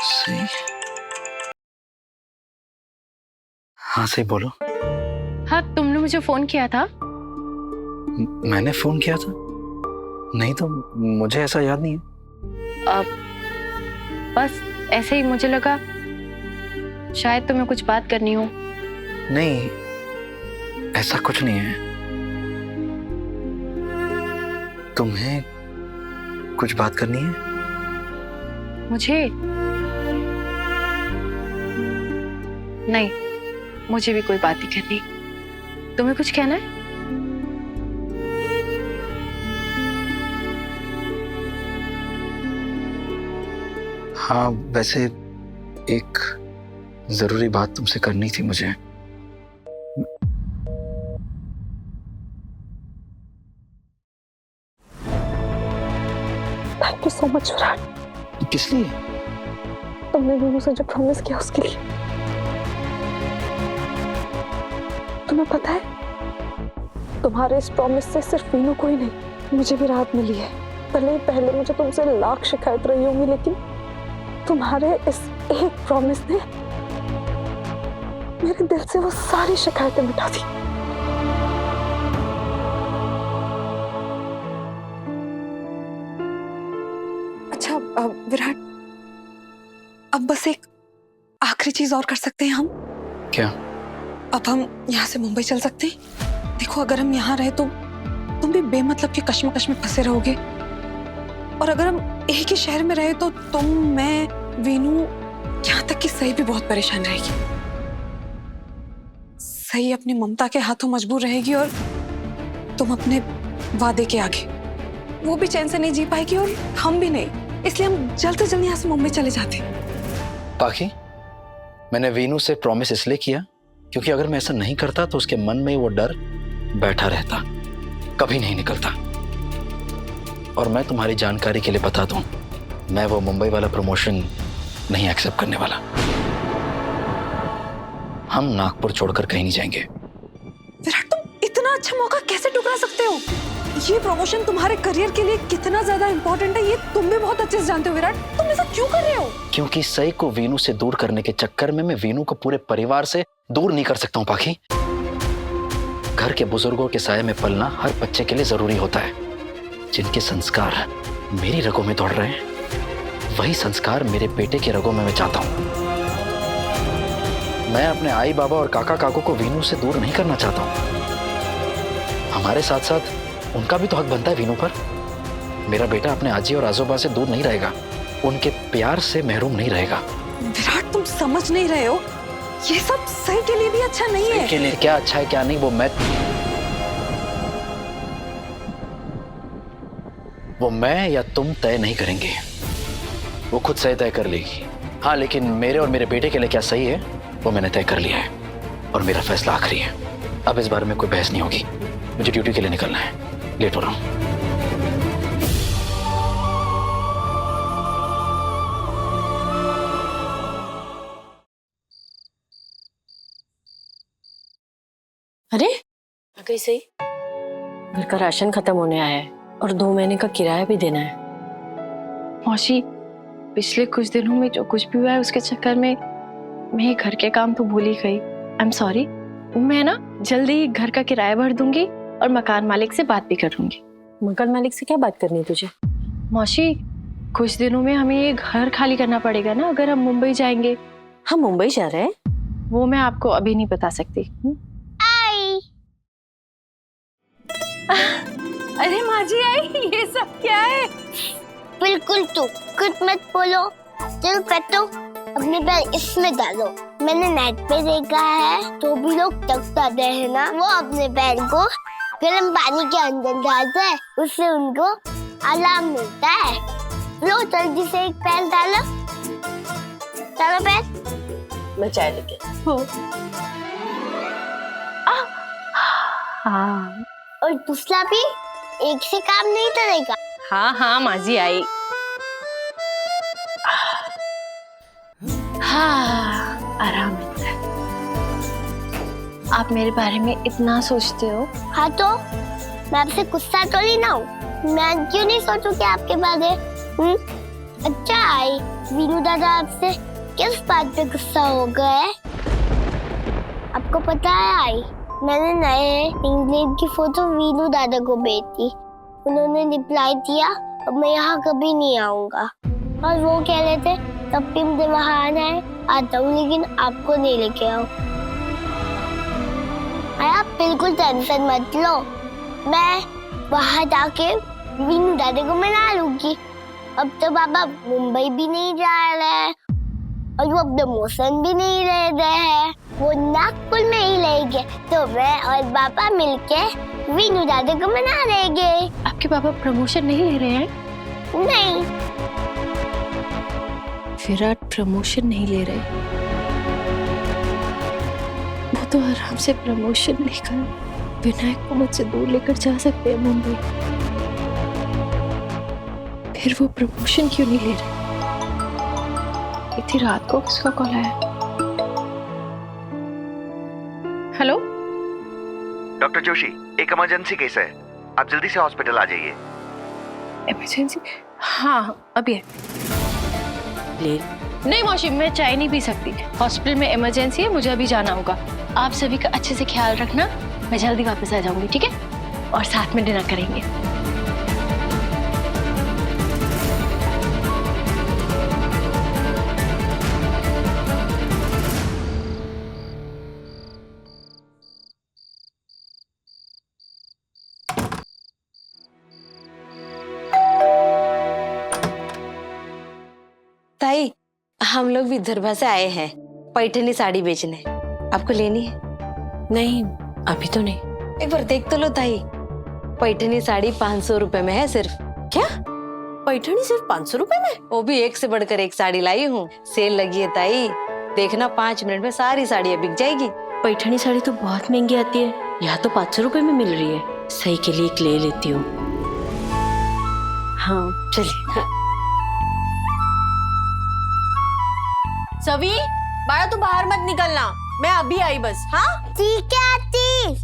सही। हाँ सही बोलो। हाँ, तुमने मुझे फोन किया था। मैंने फोन किया था? नहीं तो मुझे ऐसा याद नहीं है। बस ऐसे ही मुझे लगा शायद तुम्हें कुछ बात करनी हो। नहीं, ऐसा कुछ नहीं है। तुम्हें कुछ बात करनी है? मुझे नहीं, मुझे भी कोई बात नहीं करनी। तुम्हें कुछ कहना है? हाँ, वैसे एक जरूरी बात तुमसे करनी थी मुझे। Thank you so much Virat. किस लिए? तुमने वीनू से जो प्रॉमिस किया उसके लिए। तुम्हें पता है, तुम्हारे इस प्रॉमिस से सिर्फ वीनू को ही नहीं, मुझे भी राहत मिली है। पहले मुझे तुमसे लाख शिकायत रही होंगी, लेकिन तुम्हारे इस एक प्रॉमिस ने मेरे दिल से वो सारी शिकायतें मिटा दी। अच्छा विराट, अब बस एक आखिरी चीज और कर सकते हैं हम। क्या? अब हम यहाँ से मुंबई चल सकते हैं। देखो, अगर हम यहाँ रहे तो तुम भी बेमतलब के कश्मकश में फंसे रहोगे, और अगर हम एक ही शहर में रहे तो तुम, मैं, वीनू, यहाँ तक कि सही भी बहुत परेशान रहेगी। सही अपनी ममता के हाथों मजबूर रहेगी, और तुम अपने वादे के आगे, वो भी चैन से नहीं जी पाएगी और हम भी नहीं। इसलिए हम जल्द से जल्द यहाँ से मुंबई चले जाते। पाखी, मैंने वीनू से प्रॉमिस इसलिए किया क्योंकि अगर मैं ऐसा नहीं करता तो उसके मन में वो डर बैठा रहता, कभी नहीं निकलता। और मैं तुम्हारी जानकारी के लिए बता दूं, मैं वो मुंबई वाला प्रमोशन नहीं एक्सेप्ट करने वाला। हम नागपुर छोड़कर कहीं नहीं जाएंगे। विराट, तुम इतना अच्छा मौका कैसे ठुकरा सकते हो? ये प्रमोशन तुम्हारे करियर के लिए कितना ज्यादा इंपॉर्टेंट है, ये तुम भी बहुत अच्छे से जानते हो। विराट, तुम ऐसा क्यों कर रहे हो? क्योंकि सई को वीनू से दूर करने के चक्कर में मैं वीनू को पूरे परिवार से दूर नहीं कर सकता हूँ पाखी। घर के बुजुर्गों के साये में पलना हर बच्चे के लिए जरूरी होता है। जिनके संस्कार मेरी रगों में दौड़ रहे हैं, वही संस्कार मेरे बेटे के रगों में मैं चाहता हूँ। मैं अपने आई बाबा और काका काकू को वीनू से दूर नहीं करना चाहता हूँ। हमारे साथ साथ उनका भी तो हक बनता है वीनू पर। मेरा बेटा अपने आजी और आजोबा से दूर नहीं रहेगा, उनके प्यार से महरूम नहीं रहेगा। विराट, तुम समझ नहीं रहे हो, ये सब सही के लिए भी अच्छा नहीं है। के लिए क्या अच्छा है क्या नहीं वो मैं या तुम तय नहीं करेंगे, वो खुद से तय कर लेगी। हाँ, लेकिन मेरे और मेरे बेटे के लिए क्या सही है वो मैंने तय कर लिया है, और मेरा फैसला आखिरी है। अब इस बारे में कोई बहस नहीं होगी। मुझे ड्यूटी के लिए निकलना है, लेट हो रहा हूं। अरे आ गई सही। घर का राशन खत्म होने आया है और 2 महीने का किराया भी देना है। मौसी, पिछले कुछ दिनों में जो कुछ भी हुआ है उसके चक्कर में मैं घर के काम तो भूल ही गई। I am sorry. मैं ना जल्दी ही घर का किराया भर दूंगी और मकान मालिक से बात भी करूंगी। मकान मालिक से क्या बात करनी है तुझे? मौसी, कुछ दिनों में हमें ये घर खाली करना पड़ेगा ना, अगर हम मुंबई जाएंगे। हम मुंबई जा रहे हैं? वो मैं आपको अभी नहीं बता सकती। अरे माँ जी आई, ये सब क्या है? बिल्कुल, तो कुछ मत बोलो। चल कटो, अपने पैर इसमें डालो। मैंने नेट पे देखा है, जो भी लोग टकराते हैं ना, वो अपने पैर को गर्म पानी के अंदर डालते हैं, उससे उनको आराम मिलता है। लो जल्दी से एक पैर डालो, डालो पैर। मैं चाय लेके। हाँ, और दूसरा भी, एक से काम नहीं चलेगा। हाँ हाँ माँ जी आई। हाँ, आराम मिलता है। आप मेरे बारे में इतना सोचते हो। हाँ तो मैं आपसे गुस्सा तो नहीं ना हूँ। मैं क्यों नहीं सोचूंगी आपके बारे में? अच्छा आई, वीनू दादा आपसे किस बात पे गुस्सा हो गए? आपको पता है आई, मैंने नए इंग्लैंड की फोटो वीनू दादा को भेजी। उन्होंने रिप्लाई दिया अब मैं यहाँ कभी नहीं आऊंगा, और वो कह रहे थे तब भी मुझे वहाँ आना है, आता हूँ लेकिन आपको नहीं लेके आओ। आप बिल्कुल टेंशन मत लो, मैं वहाँ जाके वीनू दादा को मना लूंगी। अब तो पापा मुंबई भी नहीं जा रहे हैं और वो अब प्रमोशन भी नहीं ले रहे हैं, वो नागपुर में ही रहेंगे, तो मैं और पापा मिलके वीनू दादा को मना लेंगे। आपके पापा प्रमोशन नहीं ले रहे हैं? नहीं, विराट प्रमोशन नहीं ले रहे, वो तो आराम से प्रमोशन लेकर विनायक को मुझसे दूर लेकर जा सकते हैं मुंबई। फिर वो प्रमोशन क्यों नहीं ले रहे? इतनी रात को किसका कॉल आया? हेलो डॉक्टर जोशी, एक इमरजेंसी केस है, आप जल्दी से हॉस्पिटल आ जाइए। इमरजेंसी? हाँ अभी है। नहीं मौसी, मैं चाय नहीं पी सकती, हॉस्पिटल में इमरजेंसी है, मुझे अभी जाना होगा। आप सभी का अच्छे से ख्याल रखना, मैं जल्दी वापस आ जाऊंगी, ठीक है? और साथ में डिनर करेंगे। ताई, हम लोग विदर्भ से आए हैं पैठनी साड़ी बेचने, आपको लेनी है? नहीं अभी तो नहीं। एक बार देख तो लो ताई, पैठनी साड़ी 500 रुपए में है सिर्फ। क्या पैठनी सिर्फ 500 रुपए में? वो भी एक से बढ़कर एक साड़ी लाई हूँ, सेल लगी है ताई, देखना 5 मिनट में सारी साड़ियाँ बिक जाएगी। पैठनी साड़ी तो बहुत महंगी आती है, यहाँ तो 500 रुपए में मिल रही है। सही के लिए एक ले लेती हूँ। हाँ चलिए। सवी, बाड़ा तू बाहर मत निकलना, मैं अभी आई बस। हाँ ठीक है आती।